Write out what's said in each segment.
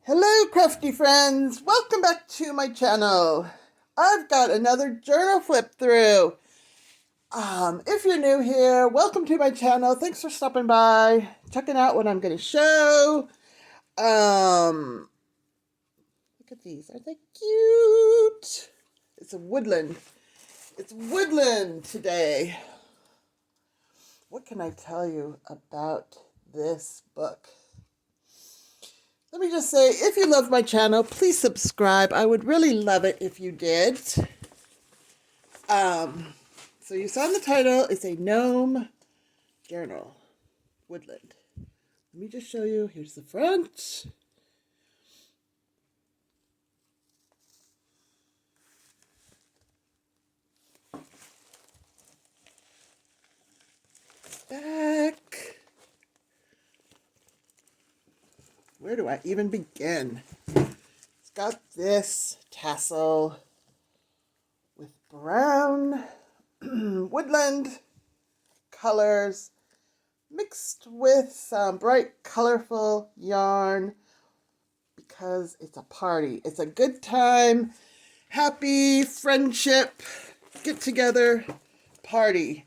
Hello, crafty friends. Welcome back to my channel. I've got another journal flip through. If you're new here, welcome to my channel. Thanks for stopping by, checking out what I'm going to show. Look at these. Aren't they cute? It's a Woodland. It's Woodland today. What can I tell you about this book? Let me just say, if you love my channel, please subscribe. I would really love it if you did. So you saw in the title, it's a Gnome journal, Woodland. Let me just show you. Here's the front. Back. Where do I even begin? It's got this tassel with brown woodland colors mixed with some bright, colorful yarn because it's a party. It's a good time, happy friendship, get-together party.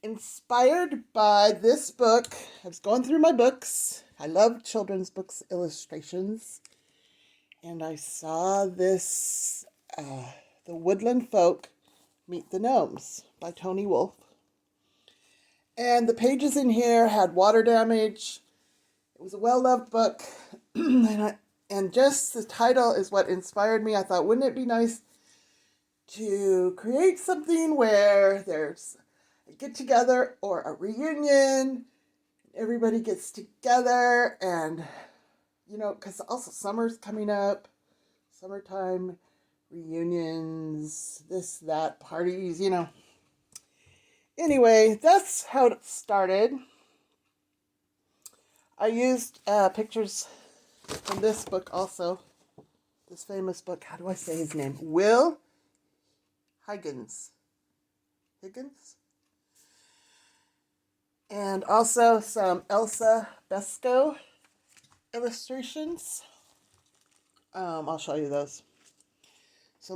Inspired by this book, I was going through my books. I love children's books, illustrations. And I saw this, The Woodland Folk Meet the Gnomes by Tony Wolfe. And the pages in here had water damage. It was a well-loved book. and just the title is what inspired me. I thought, wouldn't it be nice to create something where there's a get-together or a reunion. Everybody gets together and, because also summer's coming up. Summertime reunions, this, that, parties, Anyway, that's how it started. I used pictures from this book also. This famous book. How do I say his name? Will Higgins. And also some Elsa Besco illustrations. I'll show you those. So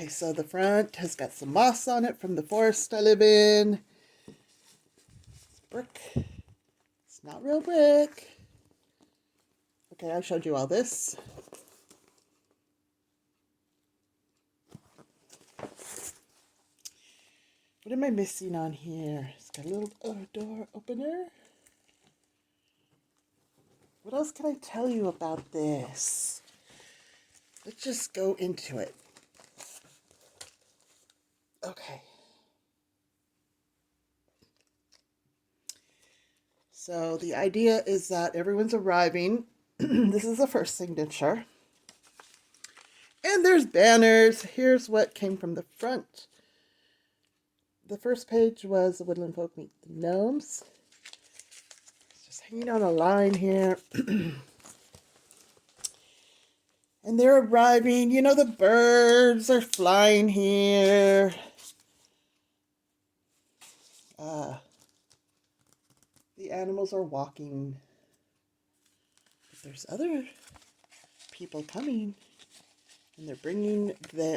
so the front has got some moss on it from the forest I live in. It's brick. It's not real brick. Okay, I showed you all this. What am I missing on here? It's got a little door opener. What else can I tell you about this? Let's just go into it. Okay. So the idea is that everyone's arriving. This is the first signature. And there's banners. Here's what came from the front. The first page was the Woodland Folk Meet the Gnomes. It's just hanging on a line here. And they're arriving. The birds are flying here. The animals are walking. But there's other people coming. And they're bringing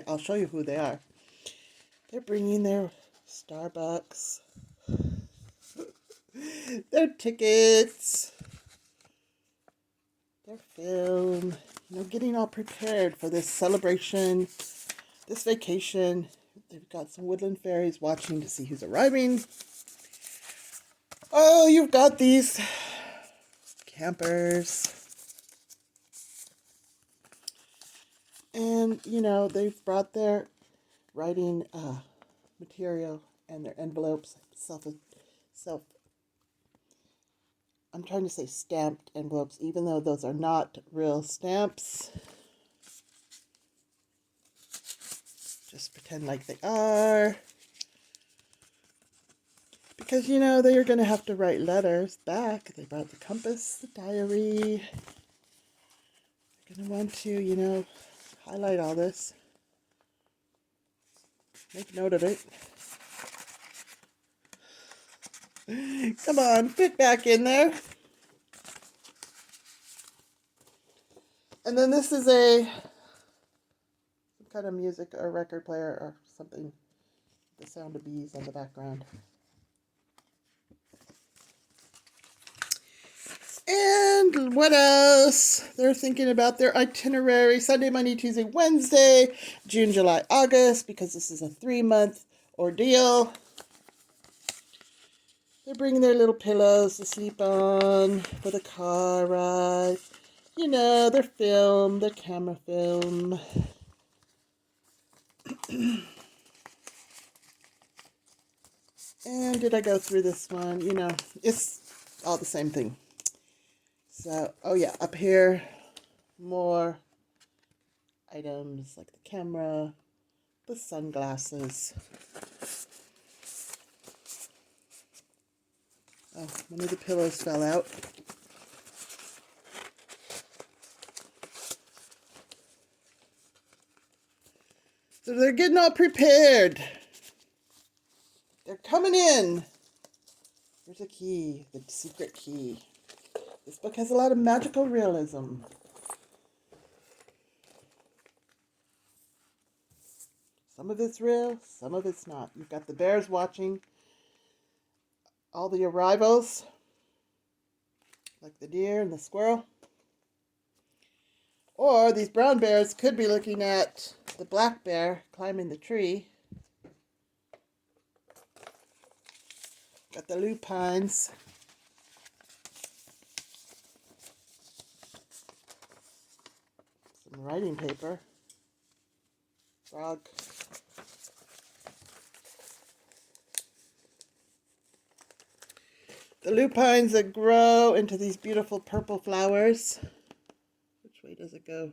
I'll show you who they are. They're bringing their Starbucks, their tickets, their film, getting all prepared for this celebration, this vacation. They've got some woodland fairies watching to see who's arriving. Oh, you've got these campers. And, they've brought their writing material and their envelopes, I'm trying to say stamped envelopes, even though those are not real stamps. Just pretend like they are. Because, they are going to have to write letters back. They brought the compass, the diary. They're going to want to, highlight all this. Make note of it. Come on, fit back in there. And then this is some kind of music or record player or something. The sound of bees on the background. And what else? They're thinking about their itinerary. Sunday, Monday, Tuesday, Wednesday, June, July, August, because this is a 3-month ordeal. They're bringing their little pillows to sleep on for the car ride. You know, their film, their camera film. And did I go through this one? You know, it's all the same thing. So, oh yeah, up here, more items like the camera, the sunglasses. Oh, one of the pillows fell out. So they're getting all prepared. They're coming in. There's a key, the secret key. This book has a lot of magical realism. Some of it's real, some of it's not. You've got the bears watching all the arrivals, like the deer and the squirrel. Or these brown bears could be looking at the black bear climbing the tree. Got the lupines. Some writing paper. Frog. The lupines that grow into these beautiful purple flowers. Which way does it go?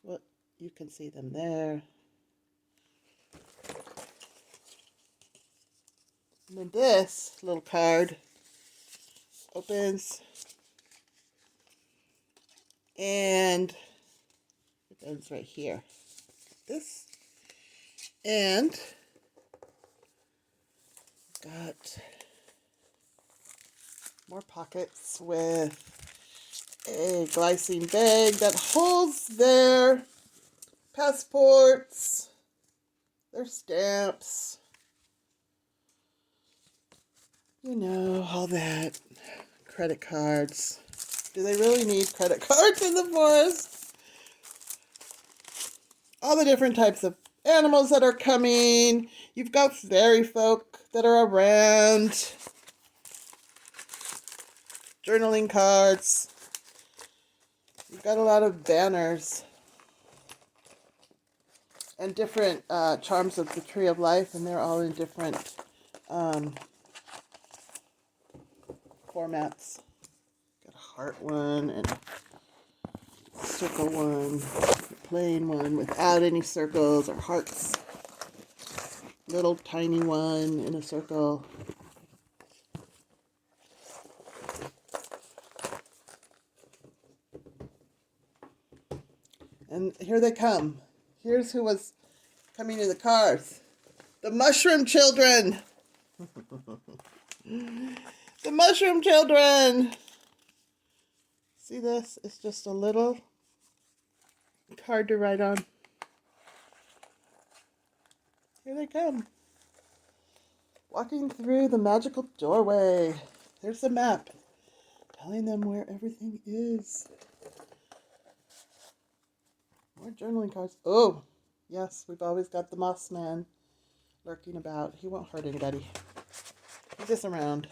Well, you can see them there. And then this little card opens and it ends right here. This. And got more pockets with a glycine bag that holds their passports, their stamps, you know, all that. Credit cards. Do they really need credit cards in the forest? All the different types of animals that are coming. You've got fairy folk that are around. Journaling cards. You've got a lot of banners. And different charms of the Tree of Life, and they're all in different formats. Got a heart one and a circle one, a plain one without any circles or hearts. Little tiny one in a circle. And here they come. Here's who was coming in the cars. The mushroom children. The mushroom children. See this? It's just a little card to write on. Here they come. Walking through the magical doorway. There's the map. Telling them where everything is. More journaling cards. Oh, yes, we've always got the moss man lurking about. He won't hurt anybody. He's just around.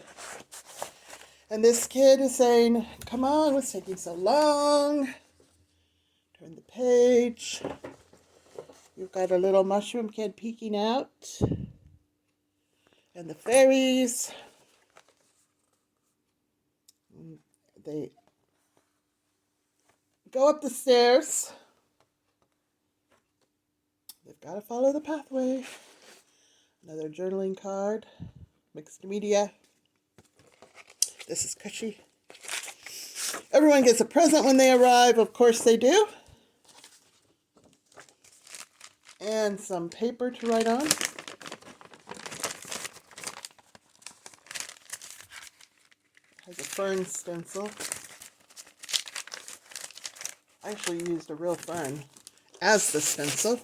And this kid is saying, come on, what's taking so long? Turn the page. You've got a little mushroom kid peeking out. And the fairies. They go up the stairs. They've got to follow the pathway. Another journaling card. Mixed media. This is cushy. Everyone gets a present when they arrive. Of course they do. And some paper to write on. Has a fern stencil. I actually used a real fern as the stencil.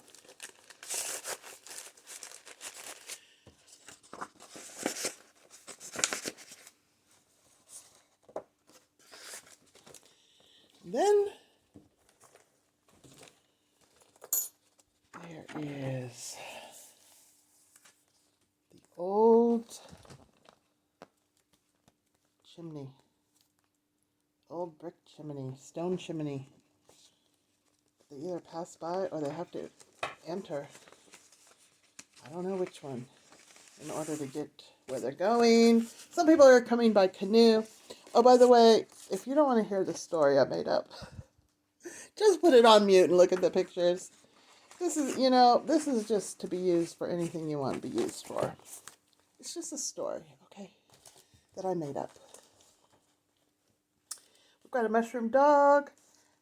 Then there is the old chimney, old brick chimney, stone chimney. They either pass by or they have to enter. I don't know which one in order to get where they're going. Some people are coming by canoe. Oh, by the way, if you don't want to hear the story I made up, just put it on mute and look at the pictures. This is, this is just to be used for anything you want to be used for. It's just a story, okay, that I made up. We've got a mushroom dog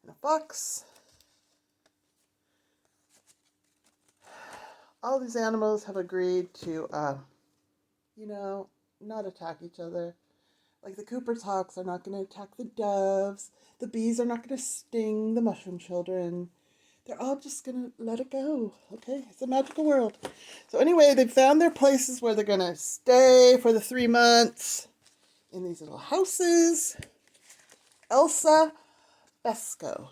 and a fox. All these animals have agreed to, not attack each other. Like the Cooper's hawks are not going to attack the doves. The bees are not going to sting the mushroom children. They're all just going to let it go, okay? It's a magical world. So anyway, they've found their places where they're going to stay for the 3 months in these little houses. Elsa Besco.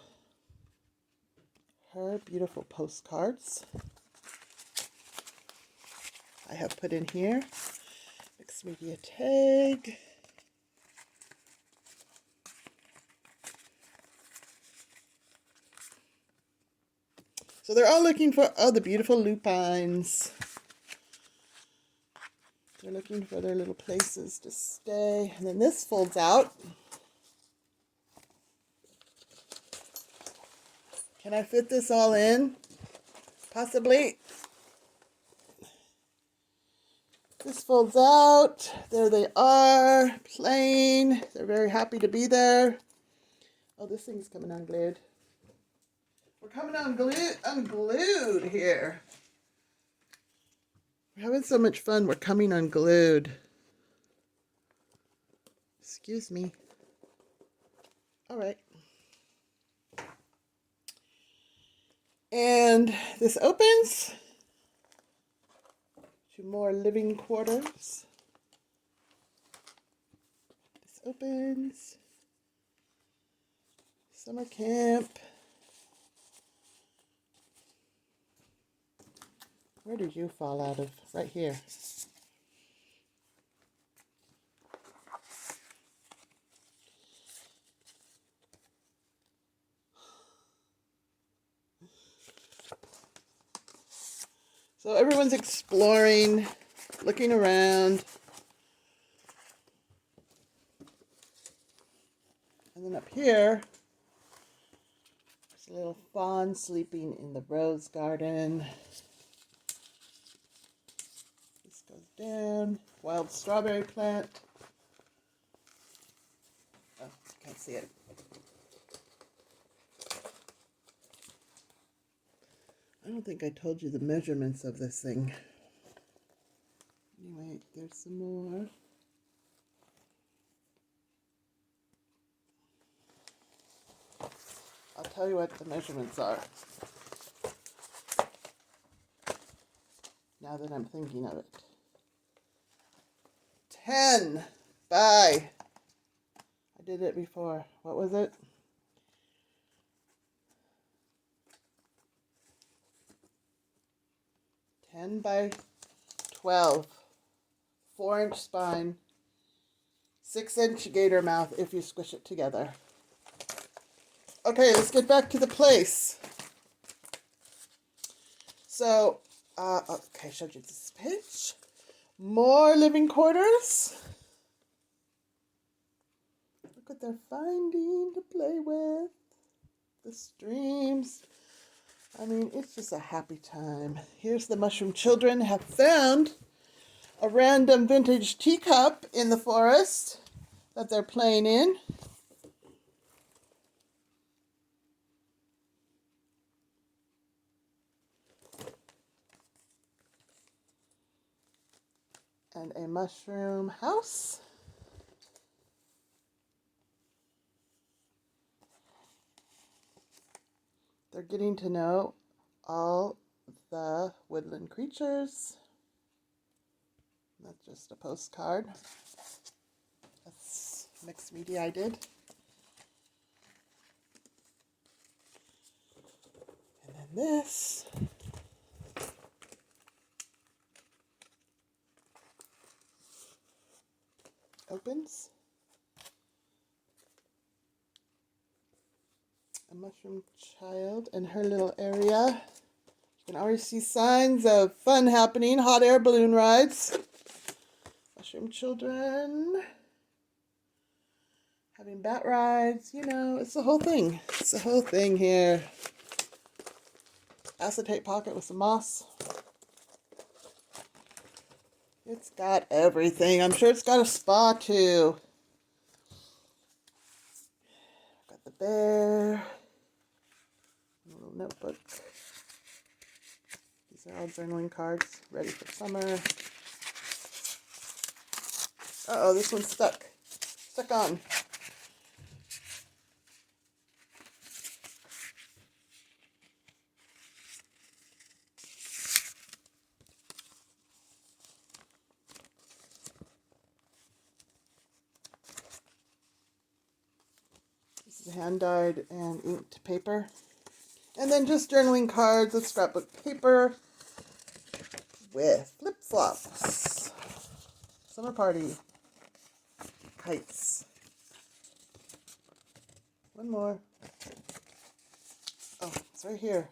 Her beautiful postcards I have put in here. Mixed media tag. So they're all looking for, the beautiful lupines. They're looking for their little places to stay. And then this folds out. Can I fit this all in? Possibly. This folds out. There they are, plain. They're very happy to be there. Oh, this thing's coming unglued. We're coming unglued here. We're having so much fun. We're coming unglued. Excuse me. All right. And this opens to more living quarters. This opens. Summer camp. Where did you fall out of? Right here. So everyone's exploring, looking around. And then up here, there's a little fawn sleeping in the rose garden. This goes down. Wild strawberry plant. Oh, can't see it. I don't think I told you the measurements of this thing. Anyway, there's some more. I'll tell you what the measurements are. Now that I'm thinking of it. 10 by, I did it before. What was it? 10 by 12, 4-inch spine, 6-inch gator mouth if you squish it together. Okay, let's get back to the place. So, okay, I showed you this page. More living quarters. Look what they're finding to play with. The streams. I mean, it's just a happy time. Here's the mushroom children have found a random vintage teacup in the forest that they're playing in. And a mushroom house. they're getting to know all the woodland creatures. That's just a postcard. That's mixed media I did. And then this. Opens. A mushroom child in her little area. You can already see signs of fun happening. Hot air balloon rides. Mushroom children. Having bat rides. You know, it's the whole thing. It's the whole thing here. Acetate pocket with some moss. It's got everything. I'm sure it's got a spa too. Got the bear. A little notebook. These are all journaling cards ready for summer. Uh-oh, this one's stuck. Stuck on. This is hand-dyed and inked paper. And then just journaling cards with scrapbook paper with flip-flops. Summer party. Kites. One more. Oh, it's right here.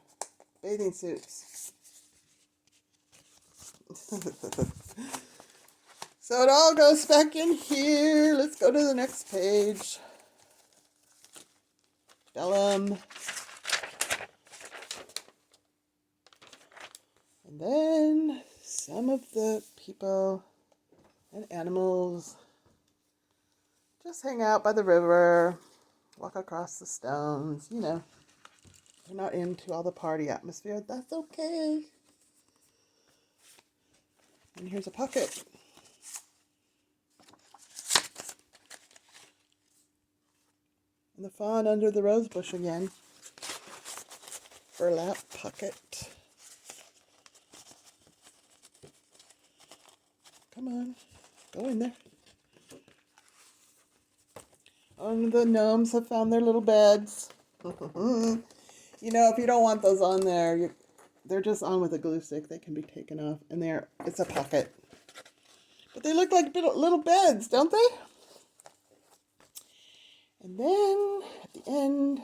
Bathing suits. So it all goes back in here. Let's go to the next page. Vellum. And then some of the people and animals just hang out by the river, walk across the stones, you know. They're not into all the party atmosphere. That's okay. And here's a pocket. And the fawn under the rose bush again. Burlap pocket. Come on, go in there. Oh, the gnomes have found their little beds. You know, if you don't want those on there, they're just on with a glue stick. They can be taken off, and it's a pocket. But they look like little beds, don't they? And then, at the end,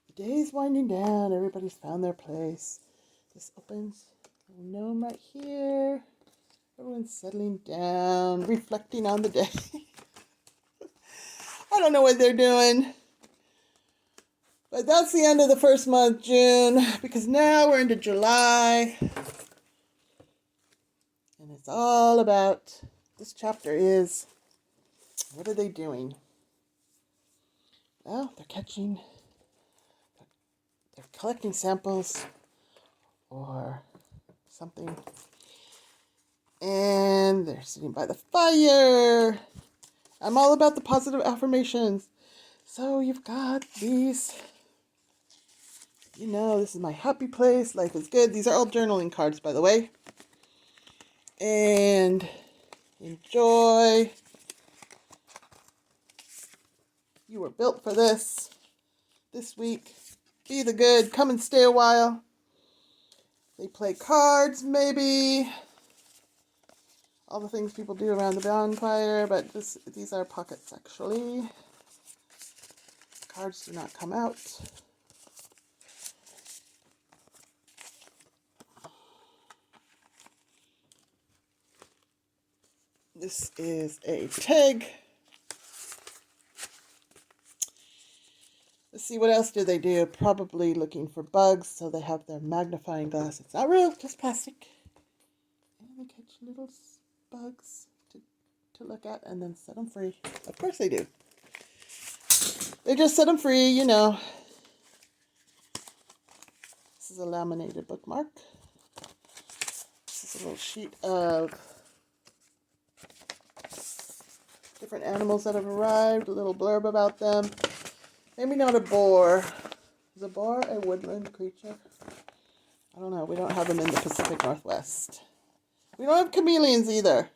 the day's winding down. Everybody's found their place. This opens. Little gnome right here. Everyone's settling down, reflecting on the day. I don't know what they're doing. But that's the end of the first month, June, because now we're into July. And it's all about, this chapter is, what are they doing? Well, they're collecting samples or something. And they're sitting by the fire. I'm all about the positive affirmations. So you've got these, you know, this is my happy place. Life is good. These are all journaling cards, by the way. And enjoy. You were built for this week. Be the good. Come and stay a while. They play cards, maybe. All the things people do around the bonfire, but these are pockets, actually. Cards do not come out. This is a tag. Let's see, what else do they do? Probably looking for bugs, so they have their magnifying glass. It's not real, just plastic. And they catch little bugs to look at and then set them free. Of course they do. They just set them free, you know. This is a laminated bookmark. This is a little sheet of different animals that have arrived, a little blurb about them. Maybe not a boar. Is a boar a woodland creature? I don't know. We don't have them in the Pacific Northwest. We don't have chameleons either.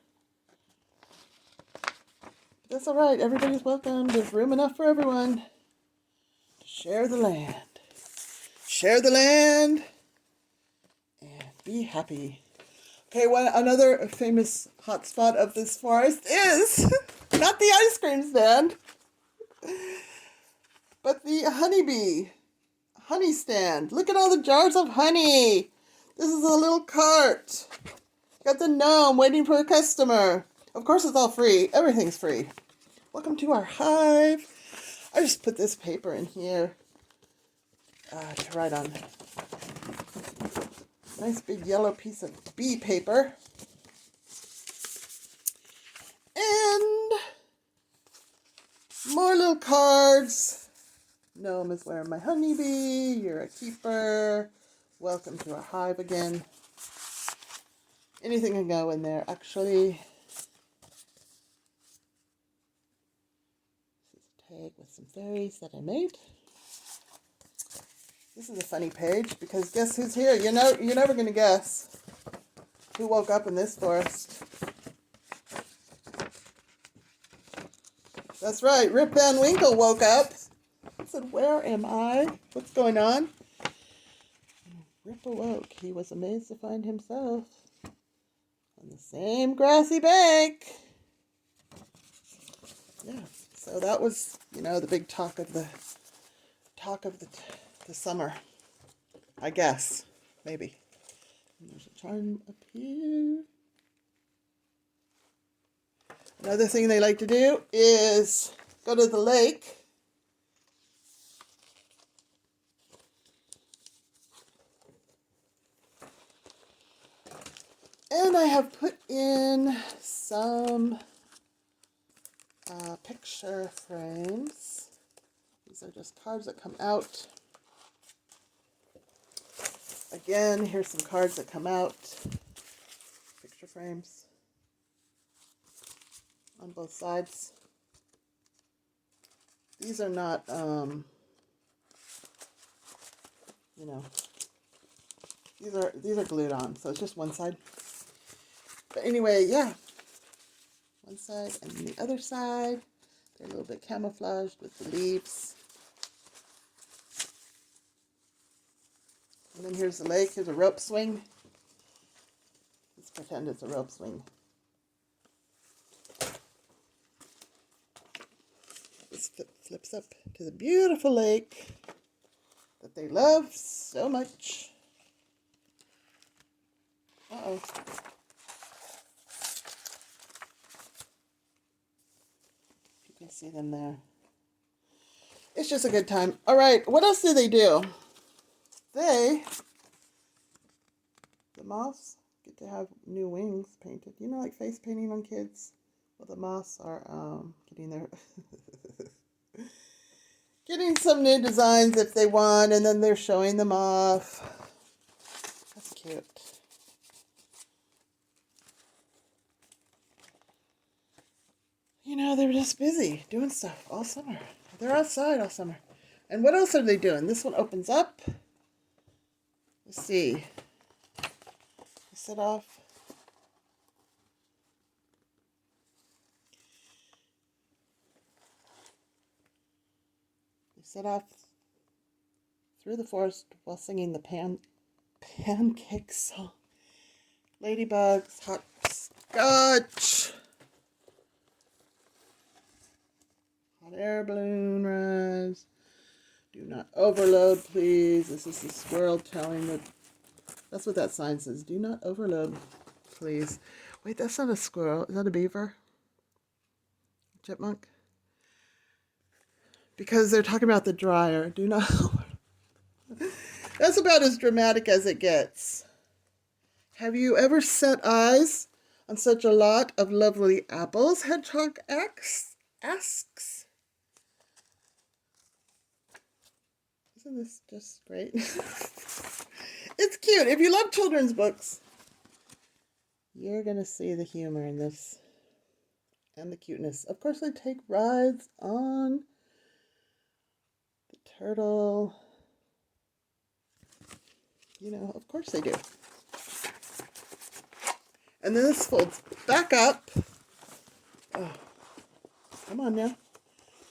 But that's all right. Everybody's welcome. There's room enough for everyone to share the land. Share the land and be happy. Okay, another famous hotspot of this forest is not the ice cream stand, but the honey stand. Look at all the jars of honey. This is a little cart. Got the gnome waiting for a customer. Of course, it's all free. Everything's free. Welcome to our hive. I just put this paper in here to write on. Nice big yellow piece of bee paper. And more little cards. Gnome is wearing my honeybee. You're a keeper. Welcome to our hive again. Anything can go in there, actually. This is a tag with some fairies that I made. This is a funny page because guess who's here? You're never going to guess who woke up in this forest. That's right, Rip Van Winkle woke up. He said, "Where am I? What's going on?" And Rip awoke. He was amazed to find himself on the same grassy bank. Yeah, so that was, the big talk of the summer, I guess, maybe. And there's a charm up here. Another thing they like to do is go to the lake. And I have put in some picture frames. These are just cards that come out. Again, here's some cards that come out. Picture frames on both sides. These are not, these are glued on, so it's just one side. But anyway, yeah. One side and the other side. They're a little bit camouflaged with the leaves. And then here's the lake. Here's a rope swing. Let's pretend it's a rope swing. This flips up to the beautiful lake that they love so much. Uh-oh. You can see them there. It's just a good time. All right, what else do they do? The moths get to have new wings painted. Like face painting on kids? Well, the moths are getting some new designs if they want, and then they're showing them off. That's cute. They're just busy doing stuff all summer. They're outside all summer. And what else are they doing? This one opens up. Let's see. Set off. They set off through the forest while singing the pancake song. Ladybugs, hopscotch, hot air balloon rise. Do not overload, please. This is the squirrel telling that. That's what that sign says. Do not overload, please. Wait, that's not a squirrel. Is that a beaver? Chipmunk? Because they're talking about the dryer. Do not. That's about as dramatic as it gets. Have you ever set eyes on such a lot of lovely apples? Hedgehog asks. Isn't this just great? It's cute. If you love children's books, you're going to see the humor in this and the cuteness. Of course, they take rides on the turtle. You know, of course they do. And then this folds back up. Oh, come on now.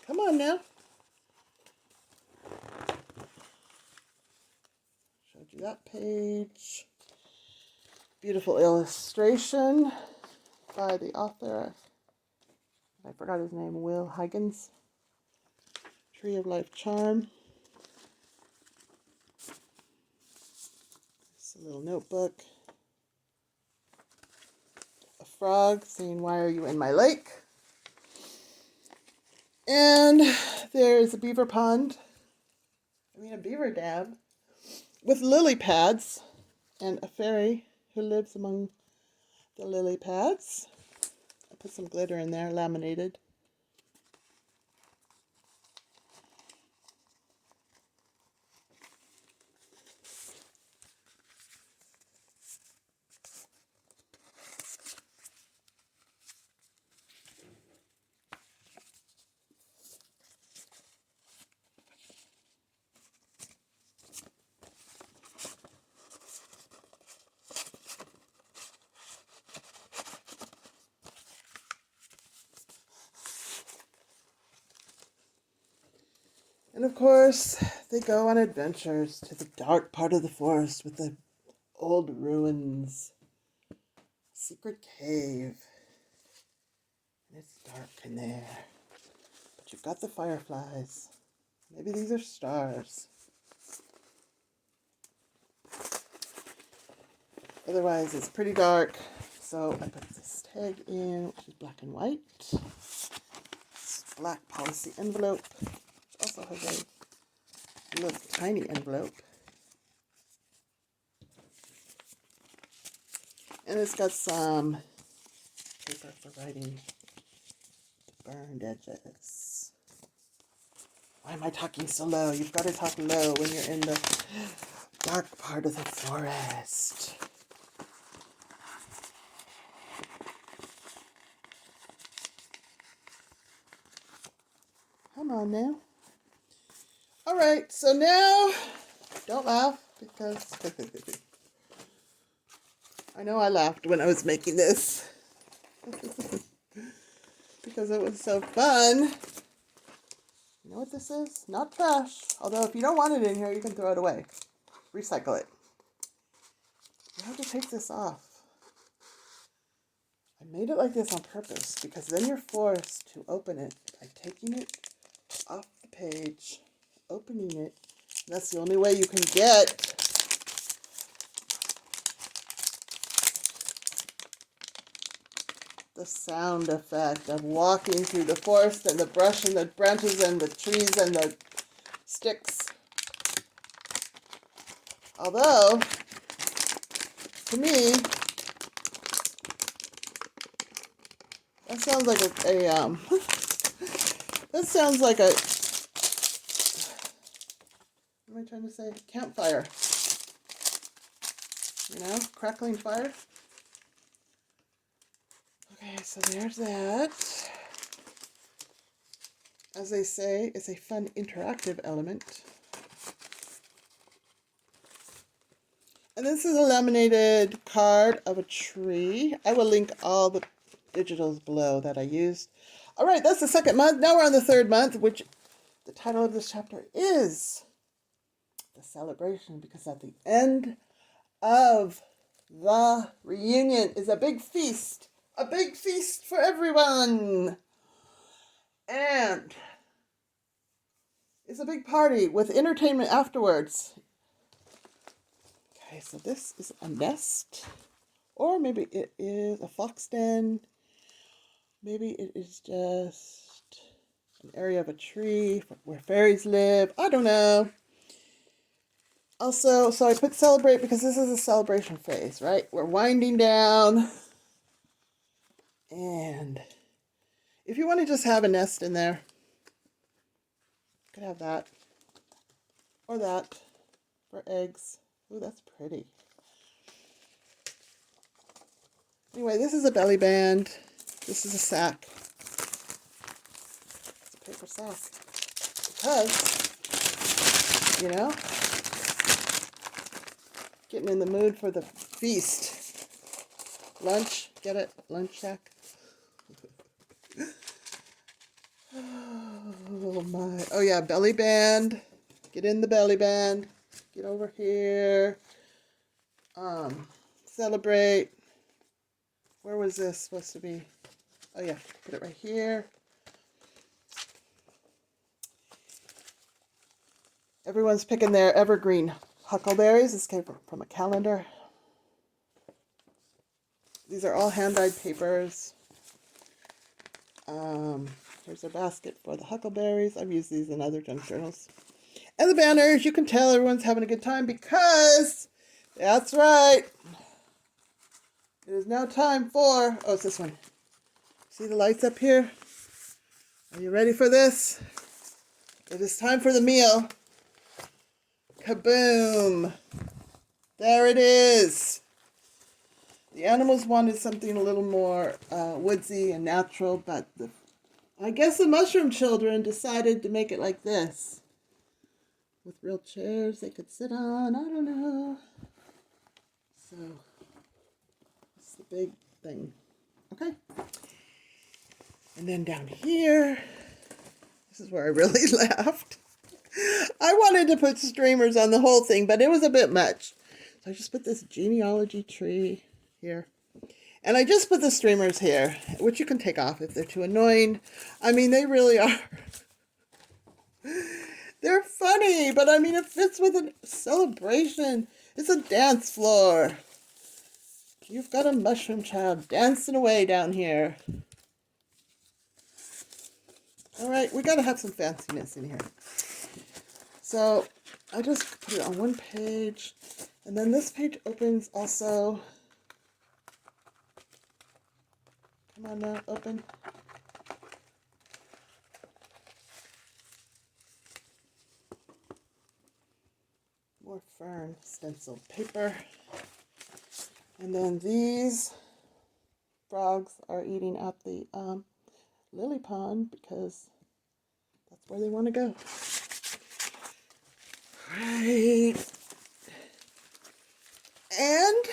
Come on now. Showed you that page. Beautiful illustration by the author. I forgot his name, Will Higgins. Tree of Life Charm. It's a little notebook. A frog saying, "Why are you in my lake?" And there's a beaver pond. A beaver dam with lily pads and a fairy who lives among the lily pads. I put some glitter in there, laminated. And of course, they go on adventures to the dark part of the forest with the old ruins. Secret cave. And it's dark in there. But you've got the fireflies. Maybe these are stars. Otherwise, it's pretty dark. So I put this tag in, which is black and white. It's black policy envelope. Also has a little tiny envelope. And it's got some paper for writing the burned edges. Why am I talking so low? You've got to talk low when you're in the dark part of the forest. Come on now. All right, so now, don't laugh because I know I laughed when I was making this because it was so fun. You know what this is? Not trash. Although if you don't want it in here, you can throw it away. Recycle it. You have to take this off. I made it like this on purpose because then you're forced to open it by taking it off the page, opening it. That's the only way you can get the sound effect of walking through the forest and the brush and the branches and the trees and the sticks. Although, to me, that sounds like that sounds like a, what am I trying to say? Campfire. You know, crackling fire. Okay, so there's that. As they say, it's a fun interactive element. And this is a laminated card of a tree. I will link all the digitals below that I used. All right, that's the second month. Now we're on the third month, which the title of this chapter is The Celebration, because at the end of the reunion is a big feast for everyone. And it's a big party with entertainment afterwards. Okay, so this is a nest, or maybe it is a fox den. Maybe it is just an area of a tree where fairies live. I don't know. Also, so I put celebrate because this is a celebration phase, right? We're winding down. And if you want to just have a nest in there, you could have that. Or that for eggs. Ooh, that's pretty. Anyway, this is a belly band. This is a sack. It's a paper sack. Because, you know, Getting in the mood for the feast. Lunch, get it? Lunch shack. Oh my. Oh yeah, belly band. Get in the belly band. Get over here. Celebrate. Where was this supposed to be? Oh yeah, put it right here. Everyone's picking their evergreen huckleberries. This came from a calendar. These are all hand-dyed papers. Here's a basket for the huckleberries. I've used these in other junk journals. And the banners, you can tell everyone's having a good time because, that's right, it is now time for, oh, it's this one. See the lights up here? Are you ready for this? It is time for the meal. Kaboom! There it is. The animals wanted something a little more woodsy and natural, but I guess the mushroom children decided to make it like this. With real chairs they could sit on. I don't know. So, that's the big thing. Okay. And then down here, this is where I really laughed. I wanted to put streamers on the whole thing, but it was a bit much. So I just put this genealogy tree here. And I just put the streamers here, which you can take off if they're too annoying. I mean, they really are. They're funny, but I mean, it fits with a celebration. It's a dance floor. You've got a mushroom child dancing away down here. All right, we got to have some fanciness in here. So I just put it on one page, and then this page opens also. Come on now, open. More fern stenciled paper. And then these frogs are eating at the lily pond because that's where they want to go. Right. And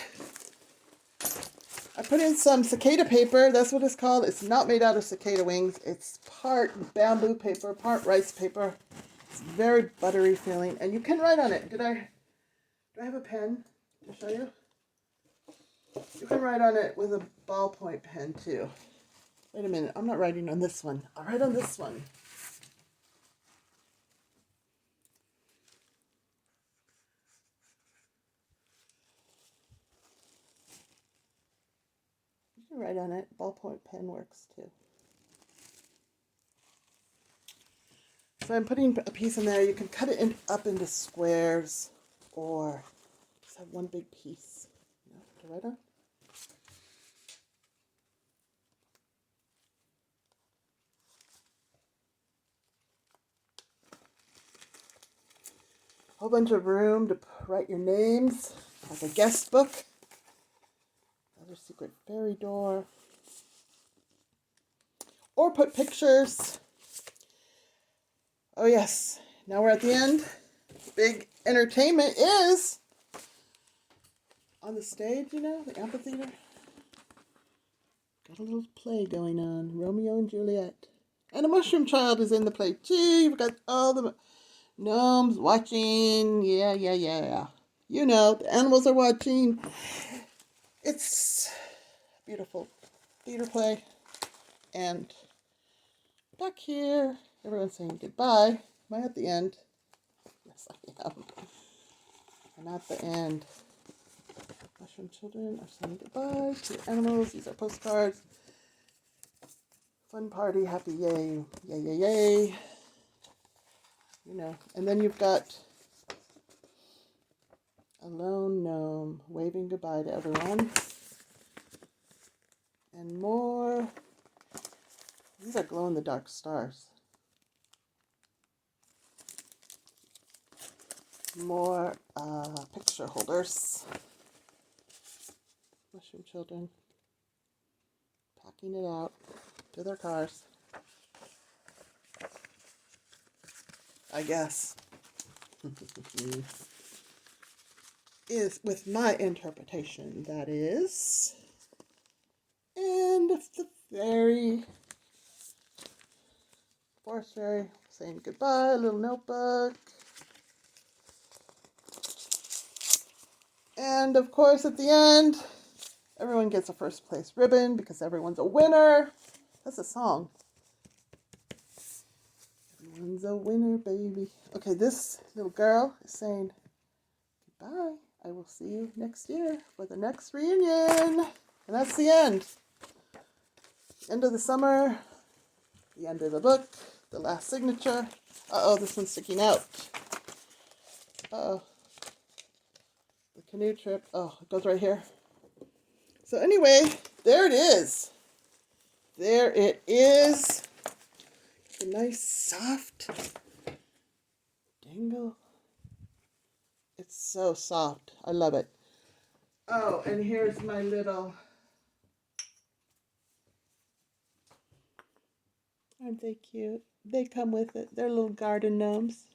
I put in some cicada paper. That's what it's called. It's not made out of cicada wings. It's part bamboo paper, part rice paper. It's very buttery feeling. And you can write on it. Do I have a pen to show you? You can write on it with a ballpoint pen too. Wait a minute. I'm not writing on this one. I'll write on this one. You can write on it. Ballpoint pen works too. So I'm putting a piece in there. You can cut it up into squares or just have one big piece to write on. Whole bunch of room to write your names, like a guest book. Another secret fairy door. Or put pictures. Oh yes, now we're at the end. Big entertainment is on the stage, you know, the amphitheater. Got a little play going on, Romeo and Juliet. And a mushroom child is in the play. Gee, you've got all the gnomes watching. Yeah. You know, the animals are watching. It's a beautiful theater play. And back here, everyone's saying goodbye. Am I at the end? Yes, I am. I'm at the end. Mushroom children are saying goodbye to the animals. These are postcards. Fun party, happy yay, yay. You know, and then you've got a lone gnome waving goodbye to everyone. And more. These are glow-in-the-dark stars. More picture holders. Mushroom children packing it out to their cars. I guess. is with my interpretation, that is. And the fairy, forest fairy, saying goodbye, a little notebook. And of course at the end, everyone gets a first place ribbon because everyone's a winner. That's a song. Everyone's a winner, baby. Okay, this little girl is saying goodbye. I will see you next year for the next reunion. And that's the end. End of the summer. The end of the book. The last signature. Uh-oh, this one's sticking out. Uh-oh. The canoe trip. Oh, it goes right here. So anyway, there it is. There it is. A nice soft dangle. It's so soft. I love it. Oh, and here's my little... Aren't they cute? They come with it. They're little garden gnomes.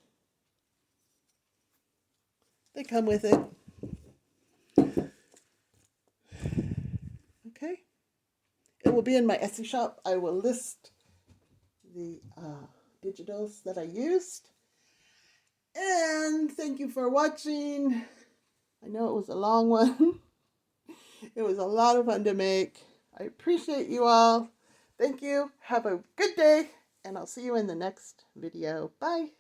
They come with it. Okay. It will be in my Etsy shop. I will list the digitals that I used. And thank you for watching. I know it was a long one. It was a lot of fun to make. I appreciate you all. Thank you. Have a good day. And I'll see you in the next video. Bye.